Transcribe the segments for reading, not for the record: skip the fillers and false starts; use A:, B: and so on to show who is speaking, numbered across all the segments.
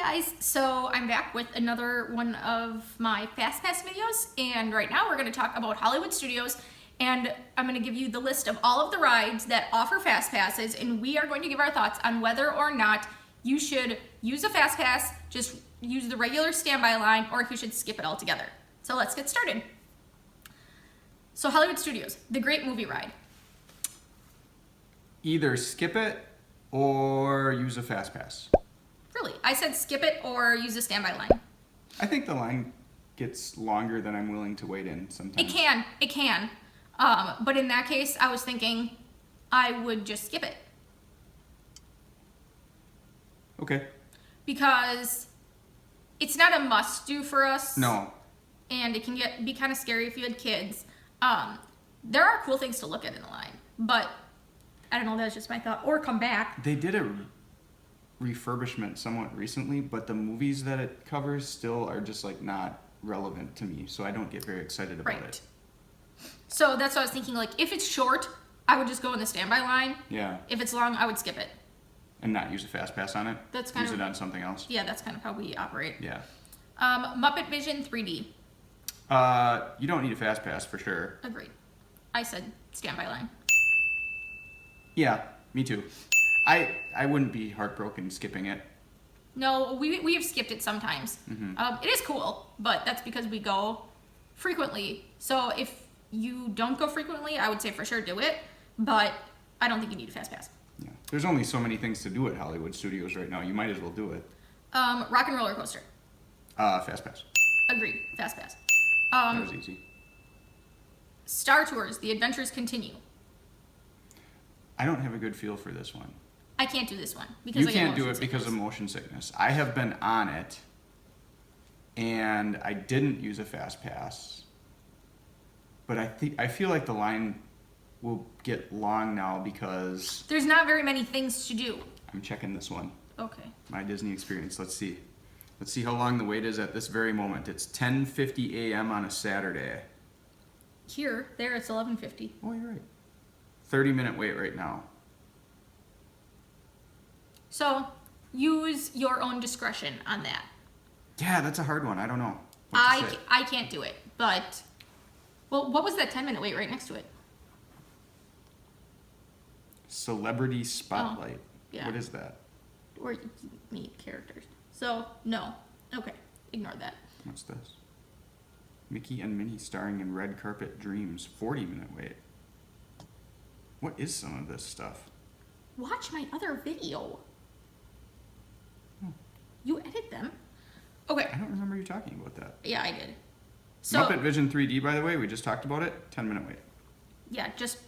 A: guys, so I'm back with another one of my FastPass videos, and right now we're going to talk about Hollywood Studios, and I'm going to give you the list of all of the rides that offer FastPasses, and we are going to give our thoughts on whether or not you should use a FastPass, just use the regular standby line, or if you should skip it altogether. So let's get started. So Hollywood Studios, the Great Movie Ride.
B: Either skip it or use a FastPass.
A: Really? I said skip it or use a standby line.
B: I think the line gets longer than I'm willing to wait in sometimes.
A: It can. But in that case, I was thinking I would just skip it.
B: Okay.
A: Because it's not a must-do for us.
B: No.
A: And it can be kind of scary if you had kids. There are cool things to look at in the line, but I don't know, that's just my thought. Or come back.
B: They did a refurbishment somewhat recently, but the movies that it covers still are just like not relevant to me, so I don't get very excited about it.
A: So that's what I was thinking, like if it's short, I would just go in the standby line.
B: Yeah.
A: If it's long, I would skip it.
B: And not use a FastPass on it?
A: That's kind
B: use
A: of,
B: it on something else?
A: Yeah, that's kind of how we operate.
B: Yeah.
A: Muppet Vision 3D.
B: You don't need a FastPass for sure.
A: Agreed. I said standby line.
B: Yeah, me too. I wouldn't be heartbroken skipping it.
A: No, we have skipped it sometimes.
B: Mm-hmm.
A: It is cool, but that's because we go frequently. So if you don't go frequently, I would say for sure do it, but I don't think you need a FastPass.
B: Yeah. There's only so many things to do at Hollywood Studios right now. You might as well do it.
A: Rock and Roller Coaster.
B: FastPass.
A: Agreed. FastPass.
B: That was easy.
A: Star Tours. The Adventures Continue.
B: I don't have a good feel for this one.
A: I can't do this one because
B: You
A: I get
B: can't do
A: motion
B: it because of
A: sickness.
B: motion sickness. I have been on it, and I didn't use a FastPass. But I feel like the line will get long now because
A: There's not very many things to do.
B: I'm checking this one.
A: Okay.
B: My Disney experience. Let's see. Let's see how long the wait is at this very moment. It's 10:50 a.m. on a Saturday.
A: There it's 11:50.
B: Oh, you're right. 30-minute wait right now.
A: So use your own discretion on that.
B: Yeah, that's a hard one. I don't know what to say.
A: I can't do it, but well, what was that 10-minute wait right next to it?
B: Celebrity Spotlight.
A: yeah.
B: What is that?
A: Or meet characters. So no. Okay, ignore that.
B: What's this? Mickey and Minnie starring in Red Carpet Dreams. 40-minute wait. What is some of this stuff?
A: Watch my other video. You edit them. Okay.
B: I don't remember you talking about that.
A: Yeah, I did. So
B: Muppet Vision 3D, by the way, we just talked about it. 10-minute wait.
A: yeah, just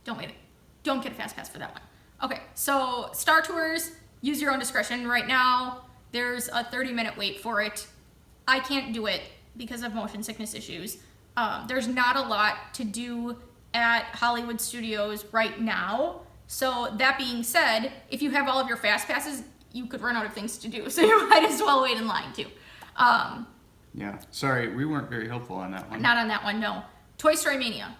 A: don't wait. Don't get a FastPass for that one. Okay, so Star Tours, use your own discretion. Right now, there's a 30-minute wait for it. I can't do it because of motion sickness issues. There's not a lot to do at Hollywood Studios right now. So that being said, if you have all of your FastPasses, you could run out of things to do. So you might as well wait in line too.
B: Yeah, sorry, we weren't very helpful on that one.
A: Not on that one, no. Toy Story Mania.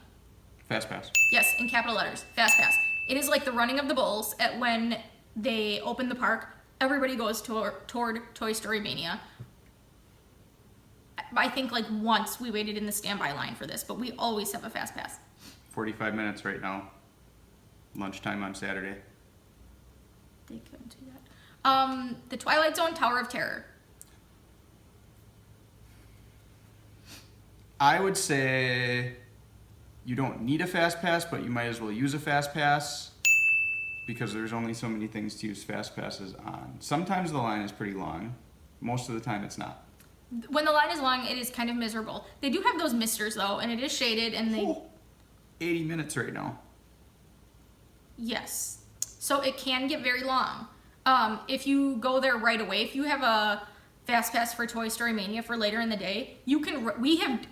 B: FastPass.
A: Yes, in capital letters, FastPass. It is like the running of the bulls at when they open the park. Everybody goes toward Toy Story Mania. I think like once we waited in the standby line for this, but we always have a FastPass.
B: 45 minutes right now. Lunchtime on Saturday.
A: They couldn't do that. The Twilight Zone Tower of Terror.
B: I would say you don't need a FastPass, but you might as well use a FastPass because there's only so many things to use FastPasses on. Sometimes the line is pretty long. Most of the time it's not.
A: When the line is long, it is kind of miserable. They do have those misters though, and it is shaded, and they...
B: 80 minutes right now.
A: Yes. So it can get very long. If you go there right away, if you have a FastPass for Toy Story Mania for later in the day, you can,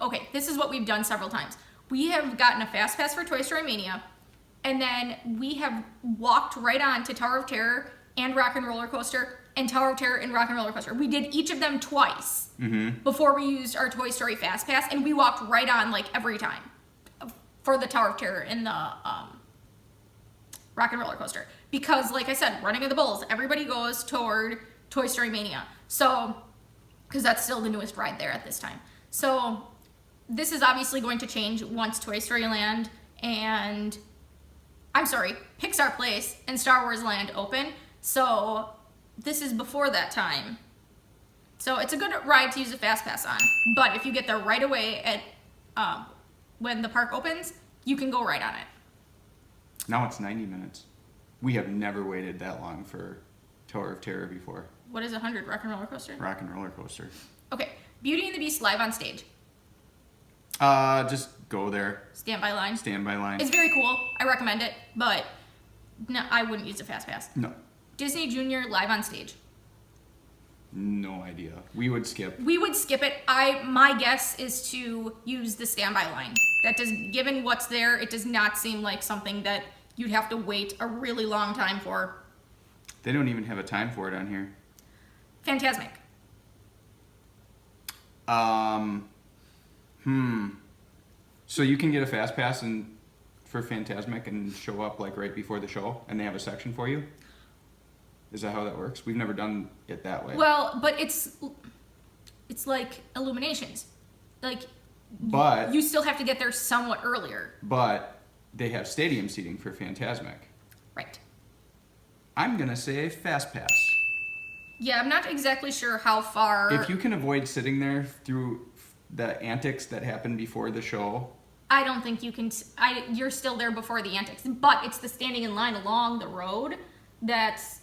A: okay, this is what we've done several times. We have gotten a FastPass for Toy Story Mania, and then we have walked right on to Tower of Terror and Rock and Roller Coaster, and Tower of Terror and Rock and Roller Coaster. We did each of them twice before we used our Toy Story FastPass, and we walked right on like every time for the Tower of Terror and the Rock and Roller Coaster. Because, like I said, Running of the Bulls, everybody goes toward Toy Story Mania. So, because that's still the newest ride there at this time. So, this is obviously going to change once Toy Story Land and, Pixar Place and Star Wars Land open. So, this is before that time. So, it's a good ride to use a FastPass on. But if you get there right away at when the park opens, you can go right on it.
B: Now it's 90 minutes. We have never waited that long for Tower of Terror before.
A: What is 100? Rock and Roller Coaster?
B: Rock and Roller Coaster.
A: Okay. Beauty and the Beast live on stage.
B: Just go there.
A: Standby line.
B: Standby line.
A: It's very cool. I recommend it, but no, I wouldn't use a FastPass.
B: No.
A: Disney Junior live on stage.
B: No idea. We would skip.
A: We would skip it. My guess is to use the standby line. That does, given what's there, it does not seem like something that you'd have to wait a really long time for.
B: They don't even have a time for it on here.
A: Fantasmic.
B: So you can get a fast pass for Fantasmic and show up like right before the show, and they have a section for you. Is that how that works? We've never done it that way.
A: Well, but it's like Illuminations.
B: But
A: you still have to get there somewhat earlier.
B: But they have stadium seating for Fantasmic.
A: Right.
B: I'm gonna say fast pass.
A: Yeah, I'm not exactly sure how far.
B: If you can avoid sitting there through the antics that happen before the show,
A: I don't think you can. You're still there before the antics, but it's the standing in line along the road that's.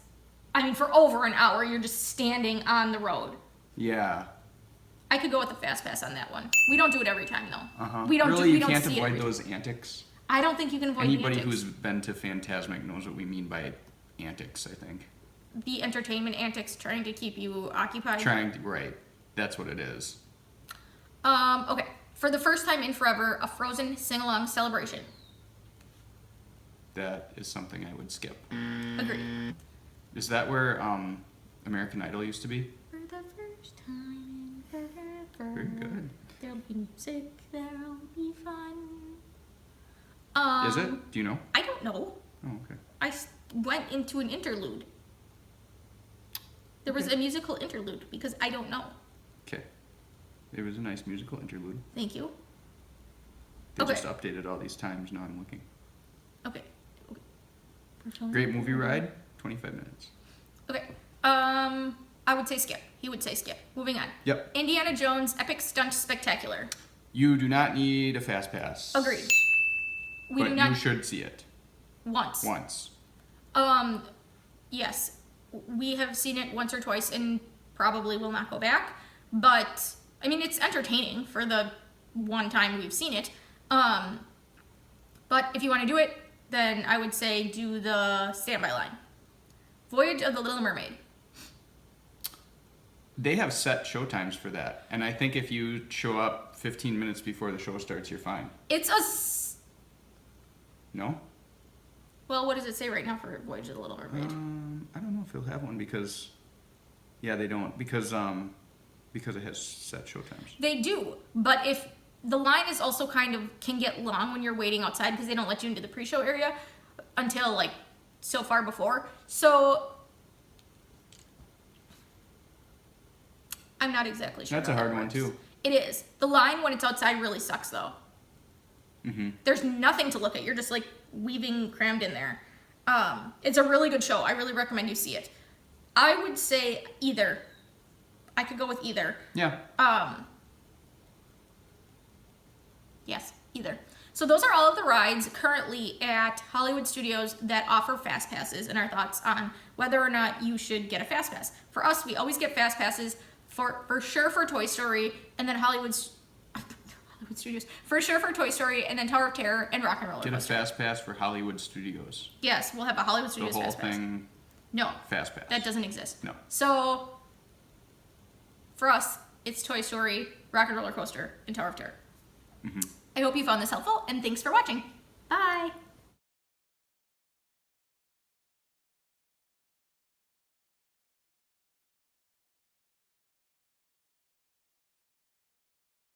A: I mean, for over an hour, you're just standing on the road.
B: Yeah.
A: I could go with the fast pass on that one. We don't do it every time, though.
B: Uh-huh.
A: We don't.
B: Really,
A: we
B: you
A: don't
B: can't
A: see
B: avoid
A: it
B: those antics.
A: I don't think you can avoid
B: Anybody
A: the antics.
B: who's been to Fantasmic knows what we mean by antics, I think.
A: The entertainment antics trying to keep you occupied.
B: Right. That's what it is.
A: Okay. For the first time in forever, a Frozen sing-along celebration.
B: That is something I would skip.
A: Agreed.
B: Is that where American Idol used to be?
A: For the first time in forever.
B: Very good.
A: There'll be music, there'll be fun.
B: Is it? Do you know?
A: I don't know.
B: Oh, okay.
A: I went into an interlude. There was a musical interlude because I don't know.
B: Okay. It was a nice musical interlude.
A: Thank you.
B: They
A: Okay.
B: just updated all these times. Now I'm looking.
A: Okay.
B: Great movie ride, 25 minutes.
A: Okay. I would say skip. He would say skip. Moving on.
B: Yep.
A: Indiana Jones Epic Stunt Spectacular.
B: You do not need a fast pass.
A: Agreed. We
B: but
A: do not.
B: you should see it.
A: Once.
B: Once.
A: Yes. We have seen it once or twice and probably will not go back. But, I mean, it's entertaining for the one time we've seen it. But if you want to do it, then I would say do the standby line. Voyage of the Little Mermaid.
B: They have set show times for that. And I think if you show up 15 minutes before the show starts, you're fine.
A: It's a...
B: No?
A: Well, what does it say right now for Voyage of the Little Mermaid?
B: I don't know if they'll have one because... Yeah, they don't. Because it has set show times.
A: They do, but if the line is also kind of can get long when you're waiting outside because they don't let you into the pre-show area until like so far before. So I'm not exactly sure.
B: That's a hard one too.
A: It is. The line when it's outside really sucks though.
B: Mm-hmm.
A: There's nothing to look at. You're just like weaving crammed in there. It's a really good show. I really recommend you see it. I would say either. I could go with either.
B: Yeah.
A: Yes, either. So those are all of the rides currently at Hollywood Studios that offer fast passes and our thoughts on whether or not you should get a fast pass. For us, we always get fast passes for sure for Toy Story and then Hollywood Studios. For sure for Toy Story and then Tower of Terror and Rock and Roller
B: Get a
A: Coaster.
B: fast pass for Hollywood Studios.
A: Yes, we'll have a Hollywood
B: The
A: Studios
B: whole
A: fast pass.
B: thing,
A: No,
B: fast pass.
A: that doesn't exist.
B: No.
A: So for us, it's Toy Story, Rock and Roller Coaster, and Tower of Terror.
B: Mm-hmm.
A: I hope you found this helpful, and thanks for watching. Bye!